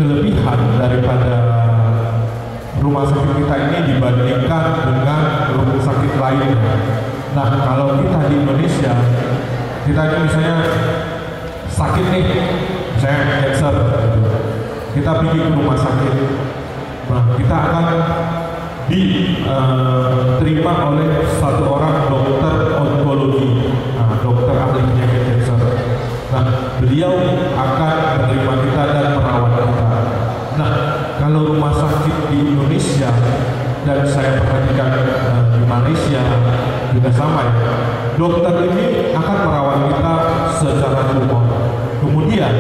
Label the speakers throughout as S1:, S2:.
S1: kelebihan daripada rumah sakit kita ini dibandingkan dengan rumah sakit lain. Nah, kalau kita di Indonesia, kita ini misalnya sakit nih, misalnya cancer, kita pergi ke rumah sakit. Nah, kita akan diterima oleh satu orang dokter onkologi, dokter ahli penyakit cancer. Nah, beliau akan menerima kita dan merawat kita. Nah, kalau rumah sakit di Indonesia dan saya perhatikan di Malaysia juga sama ya, dokter ini akan merawat kita secara umum. Kemudian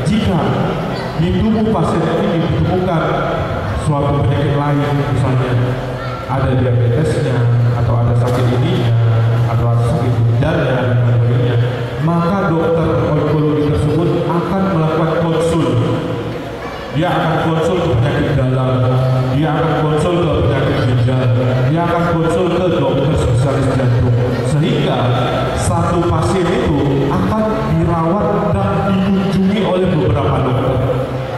S1: jika di tubuh pasien ini ditemukan suatu penyakit lain, misalnya ada diabetesnya atau ada sakit ininya atau ada sakit ginjalnya dan sebagainya, maka dokter onkologi tersebut akan melakukan konsul. Dia akan konsul ke penyakit dalam, dia akan konsul ke penyakit ginjal, dia akan konsul ke dokter spesialis jantung, sehingga satu pasien itu akan dirawat dan dikunjungi oleh beberapa dokter.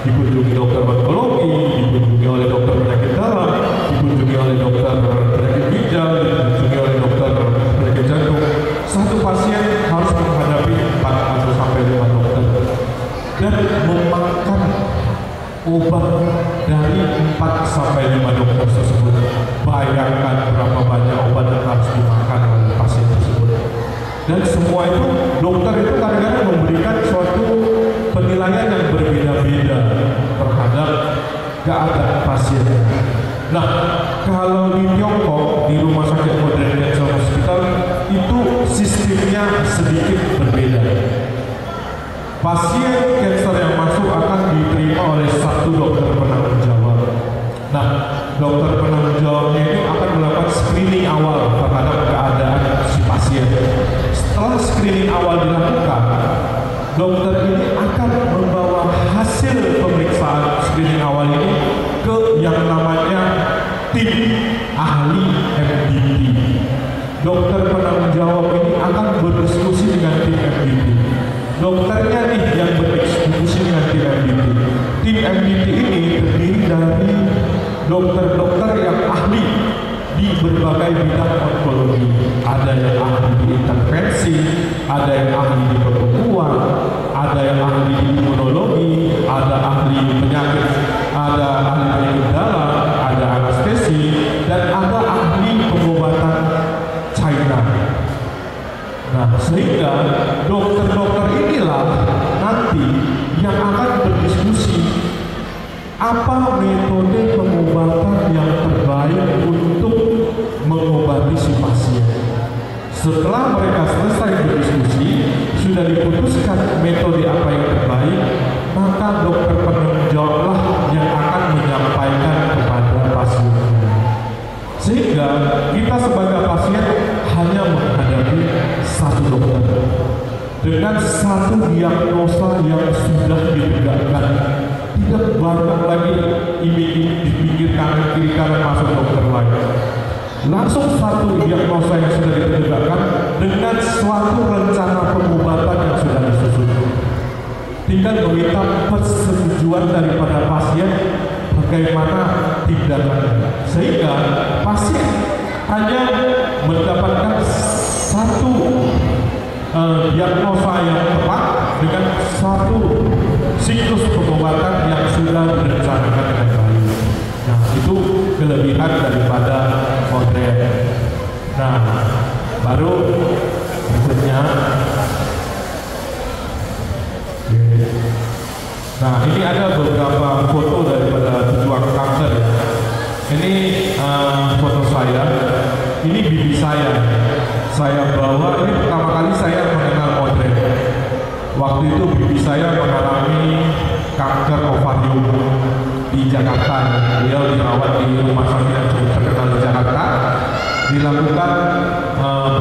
S1: Dikunjungi dokter onkologi, dikunjungi oleh dokter penyakit dalam, dikunjungi oleh dokter penyakit ginjal, dikunjungi oleh dokter penyakit jantung. Satu pasien harus menghadapi 4 atau sampai 5 dokter dan memakan obat dari 4 sampai 5 dokter tersebut. Bayangkan berapa banyak obat yang harus dimakan oleh pasien tersebut. Dan semua itu, dokter itu kadang-kadang memberikan suatu penilaian yang berbeda-beda terhadap keadaan pasien. Nah, kalau di Tiongkok, di Rumah Sakit Modern Cancer Hospital, itu sistemnya sedikit berbeda. Pasien kanker yang masuk akan diterima oleh satu dokter penanggung jawab. Nah, dokter penanggung jawabnya itu akan melakukan screening awal terhadap keadaan si pasien. Setelah screening awal dilakukan, dokter ini akan membawa hasil pemeriksaan screening awal ini ke yang namanya tim ahli MDT. Dokter penanggung jawab ini akan berdiskusi dengan tim MDT. Dokternya nih yang berdiskusi dengan tim MDT. Tim MDT ini terdiri dari dokter-dokter yang ahli di berbagai bidang onkologi. Ada yang ahli di intervensi, ada yang ahli di pembekuan, ada yang ahli di imunologi, ada ahli penyakit, ada ahli penyakit dalam, ada anestesi, dan ada ahli pengobatan China. Nah, sehingga dokter-dokter inilah nanti yang akan berdiskusi apa metode pengobatan yang terbaik untuk mengobati si pasien. Setelah mereka selesai berdiskusi, sudah diputuskan metode apa yang terbaik, maka dokter penanggung jawablah yang akan menyampaikan kepada pasien. Sehingga kita sebagai pasien hanya menghadapi satu dokter dengan satu diagnosa yang sudah ditegakkan. Tidak banyak lagi iming-iming di pinggir kanan kiri kanan masuk dokter lain. Langsung satu diagnosa yang sudah ditegakkan dengan suatu rencana pengobatan yang sudah disusun. Tinggal meminta persetujuan daripada pasien bagaimana tindakannya, sehingga pasien hanya mendapatkan satu diagnosa yang tepat dengan satu siklus pengobatan yang sudah direncanakan dengan baik. Nah, itu kelebihan daripada modern. Nah, baru berikutnya. Nah, ini ada beberapa foto daripada pejuang kanker. Ini foto saya. Ini bibi saya. Saya bawa, ini pertama kali saya mengenal modern. Waktu itu bibi saya mengalami kanker ovarium di Jakarta. Beliau dirawat di rumah sakit yang cukup terkenal di Jakarta. Dilakukan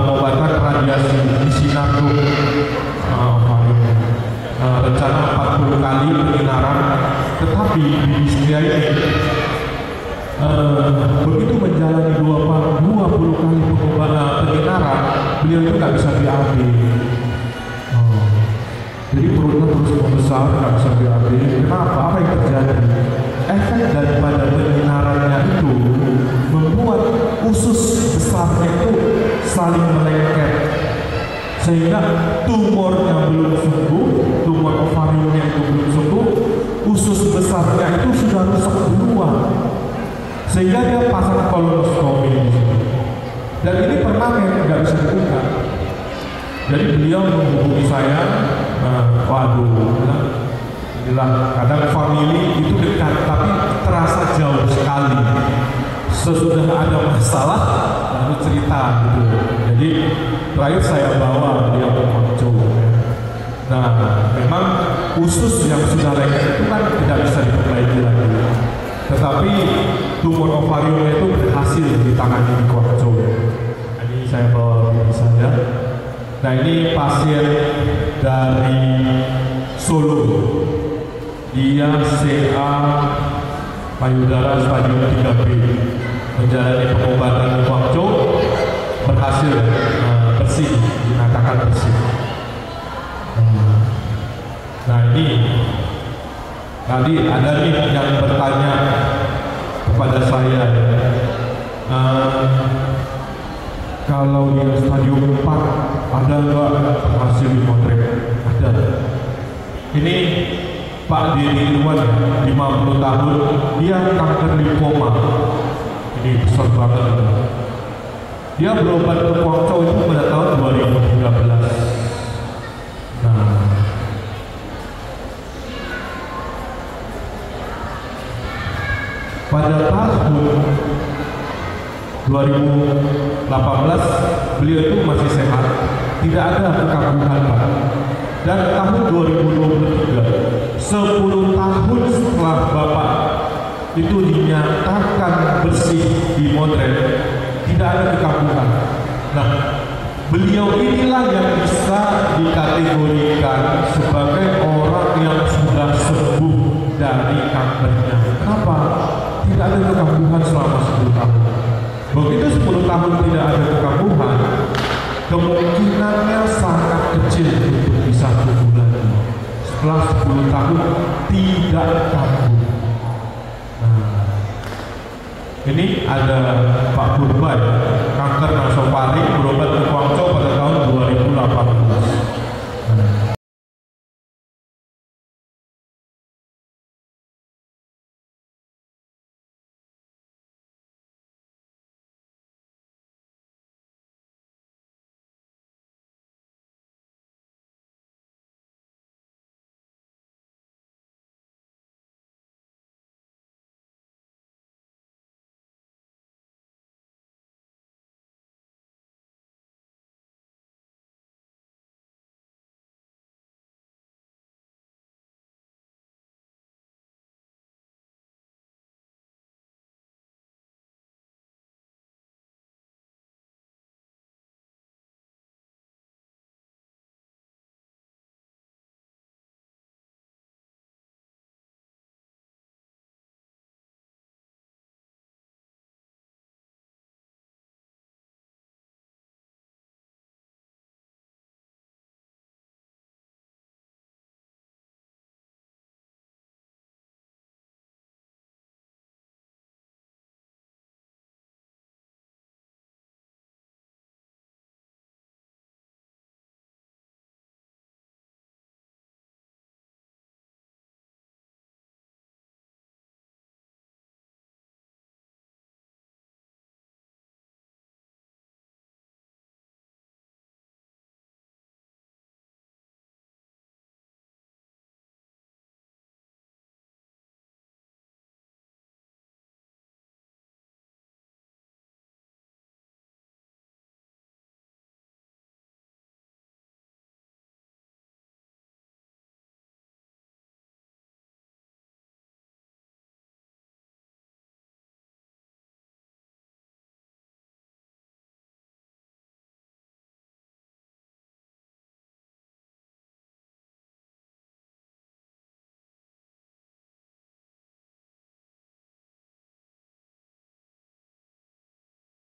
S1: pengobatan radiasi di sinar ovarium. Rencana 40 kali penyinaran, tetapi bibi saya ini begitu menjalani 20 kali pengobatan penyinaran, beliau itu nggak bisa BAB. Jadi perutnya terus membesar, nggak bisa BAB. Kenapa? Apa yang terjadi? sehingga tumornya belum sembuh, tumor ovariumnya itu belum sembuh, usus besarnya itu sudah rusak duluan, sehingga dia pasang kolonoskopi. Dan ini permanen, nggak bisa dibuka. Jadi beliau menghubungi saya, waduh, bilang kadang family itu dekat, tapi terasa jauh sekali. Sesudah ada masalah, lalu cerita gitu. Jadi terakhir saya bawa dia ke Konco. Nah, memang usus yang sudah lengket itu kan tidak bisa diperbaiki lagi. Tetapi tumor ovarium itu berhasil ditangani di Konco. Ini saya bawa di saya. Nah, ini pasien dari Solo. Dia CA payudara stadium 3B, menjalani pengobatan di Guangzhou, berhasil bersih, dinyatakan bersih. Nah, ini tadi ada nih yang bertanya kepada saya, kalau dia stadium 4 ada nggak hasil dimotret? Ada. Ini Pak Diri Irwan, 50 tahun, dia kanker limfoma. Ini besar banget. Dia berobat ke Guangzhou itu pada tahun 2013. Nah, pada tahun 2018 beliau itu masih sehat, tidak ada kekambuhan, Pak. Dan tahun 2023, 10 tahun setelah Bapak itu dinyatakan bersih di motret, tidak ada kekambuhan. Nah, beliau inilah yang bisa dikategorikan sebagai orang yang sudah sembuh dari kankernya. Kenapa? Tidak ada kekambuhan selama 10 tahun. Begitu 10 tahun tidak ada kekambuhan, kemungkinannya sangat kecil untuk bisa tumbuh lagi. Setelah 10 tahun tidak kambuh. Nah, ini ada Pak Purba, kanker nasofaring, berobat ke